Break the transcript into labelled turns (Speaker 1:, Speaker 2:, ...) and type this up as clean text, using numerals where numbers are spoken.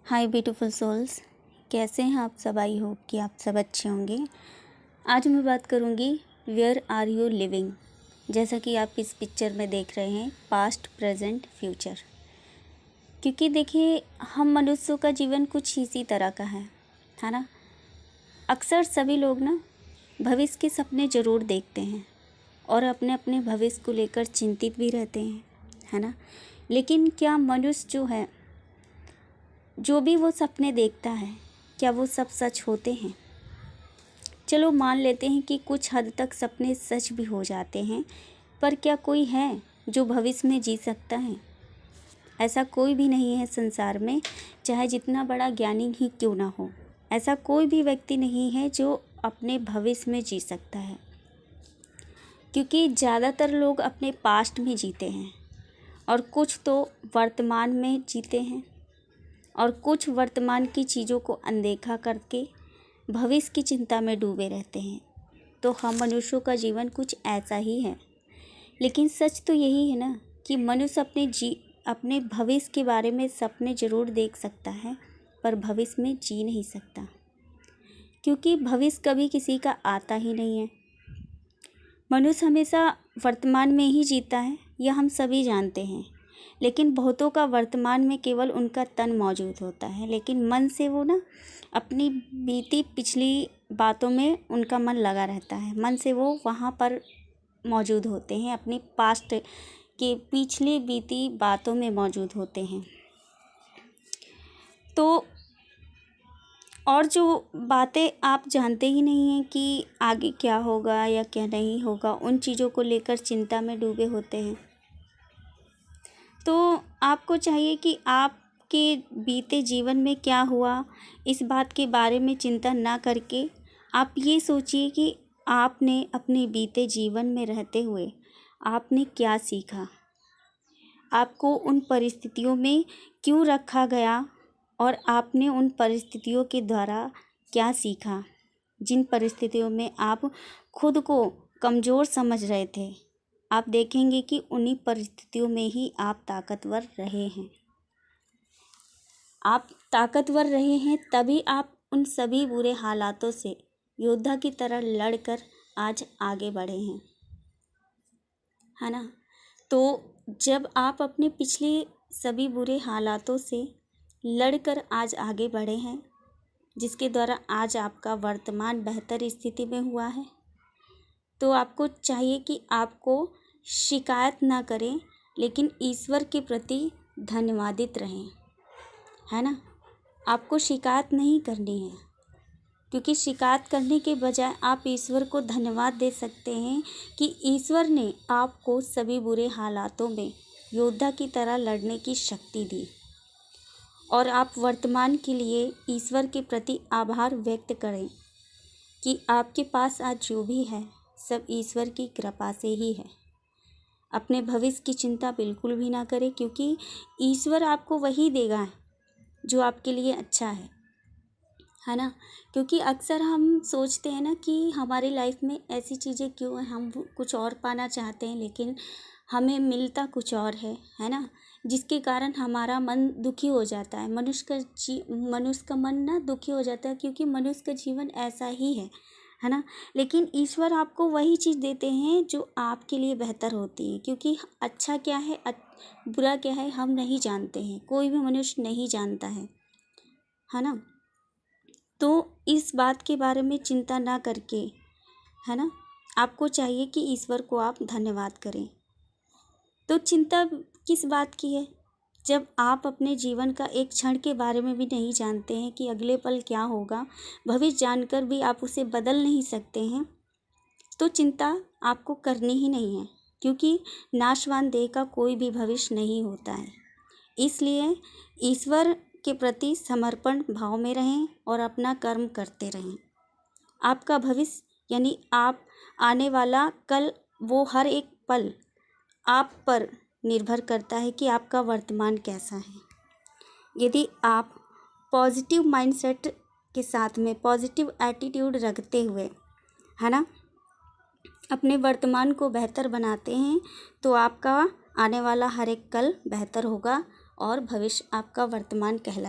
Speaker 1: हाय beautiful souls, कैसे हैं आप सब। आई होप कि आप सब अच्छे होंगे। आज मैं बात करूंगी वेयर आर यू लिविंग। जैसा कि आप इस पिक्चर में देख रहे हैं, पास्ट प्रेजेंट फ्यूचर। क्योंकि देखिए, हम मनुष्यों का जीवन कुछ इसी तरह का है ना। अक्सर सभी लोग ना भविष्य के सपने ज़रूर देखते हैं और अपने अपने भविष्य को लेकर चिंतित भी रहते हैं, है ना। लेकिन क्या मनुष्य जो है, जो भी वो सपने देखता है, क्या वो सब सच होते हैं? चलो मान लेते हैं कि कुछ हद तक सपने सच भी हो जाते हैं, पर क्या कोई है जो भविष्य में जी सकता है? ऐसा कोई भी नहीं है संसार में, चाहे जितना बड़ा ज्ञानी ही क्यों ना हो। ऐसा कोई भी व्यक्ति नहीं है जो अपने भविष्य में जी सकता है, क्योंकि ज़्यादातर लोग अपने पास्ट में जीते हैं और कुछ तो वर्तमान में जीते हैं और कुछ वर्तमान की चीज़ों को अनदेखा करके भविष्य की चिंता में डूबे रहते हैं। तो हम मनुष्यों का जीवन कुछ ऐसा ही है। लेकिन सच तो यही है ना कि मनुष्य अपने भविष्य के बारे में सपने ज़रूर देख सकता है, पर भविष्य में जी नहीं सकता, क्योंकि भविष्य कभी किसी का आता ही नहीं है। मनुष्य हमेशा वर्तमान में ही जीता है, यह हम सभी जानते हैं। लेकिन बहुतों का वर्तमान में केवल उनका तन मौजूद होता है, लेकिन मन से वो ना अपनी बीती पिछली बातों में उनका मन लगा रहता है। मन से वो वहाँ पर मौजूद होते हैं, अपनी पास्ट के पिछली बीती बातों में मौजूद होते हैं। तो और जो बातें आप जानते ही नहीं हैं कि आगे क्या होगा या क्या नहीं होगा, उन चीज़ों को लेकर चिंता में डूबे होते हैं। तो आपको चाहिए कि आपके बीते जीवन में क्या हुआ, इस बात के बारे में चिंता ना करके आप ये सोचिए कि आपने अपने बीते जीवन में रहते हुए आपने क्या सीखा, आपको उन परिस्थितियों में क्यों रखा गया और आपने उन परिस्थितियों के द्वारा क्या सीखा। जिन परिस्थितियों में आप खुद को कमज़ोर समझ रहे थे, आप देखेंगे कि उन्हीं परिस्थितियों में ही आप ताकतवर रहे हैं। आप ताकतवर रहे हैं, तभी आप उन सभी बुरे हालातों से योद्धा की तरह लड़कर आज आगे बढ़े हैं, है ना। तो जब आप अपने पिछले सभी बुरे हालातों से लड़कर आज आगे बढ़े हैं, जिसके द्वारा आज आपका वर्तमान बेहतर स्थिति में हुआ है, तो आपको चाहिए कि आपको शिकायत ना करें, लेकिन ईश्वर के प्रति धन्यवादित रहें, है ना। आपको शिकायत नहीं करनी है, क्योंकि शिकायत करने के बजाय आप ईश्वर को धन्यवाद दे सकते हैं कि ईश्वर ने आपको सभी बुरे हालातों में योद्धा की तरह लड़ने की शक्ति दी। और आप वर्तमान के लिए ईश्वर के प्रति आभार व्यक्त करें कि आपके पास आज जो भी है सब ईश्वर की कृपा से ही है। अपने भविष्य की चिंता बिल्कुल भी ना करें, क्योंकि ईश्वर आपको वही देगा जो आपके लिए अच्छा है ना। क्योंकि अक्सर हम सोचते हैं ना कि हमारी लाइफ में ऐसी चीज़ें क्यों हैं, हम कुछ और पाना चाहते हैं लेकिन हमें मिलता कुछ और है ना। जिसके कारण हमारा मन दुखी हो जाता है। मनुष्य का मन ना दुखी हो जाता है, क्योंकि मनुष्य का जीवन ऐसा ही है ना। लेकिन ईश्वर आपको वही चीज़ देते हैं जो आपके लिए बेहतर होती है, क्योंकि अच्छा क्या है बुरा क्या है हम नहीं जानते हैं, कोई भी मनुष्य नहीं जानता है ना। तो इस बात के बारे में चिंता ना करके, है ना, आपको चाहिए कि ईश्वर को आप धन्यवाद करें। तो चिंता किस बात की है, जब आप अपने जीवन का एक क्षण के बारे में भी नहीं जानते हैं कि अगले पल क्या होगा, भविष्य जानकर भी आप उसे बदल नहीं सकते हैं, तो चिंता आपको करनी ही नहीं है, क्योंकि नाशवान देह का कोई भी भविष्य नहीं होता है। इसलिए ईश्वर के प्रति समर्पण भाव में रहें और अपना कर्म करते रहें। आपका भविष्य यानी आप आने वाला कल, वो हर एक पल आप पर निर्भर करता है कि आपका वर्तमान कैसा है। यदि आप पॉजिटिव माइंडसेट के साथ में पॉजिटिव एटीट्यूड रखते हुए, है ना, अपने वर्तमान को बेहतर बनाते हैं, तो आपका आने वाला हर एक कल बेहतर होगा और भविष्य आपका वर्तमान कहलाएगा।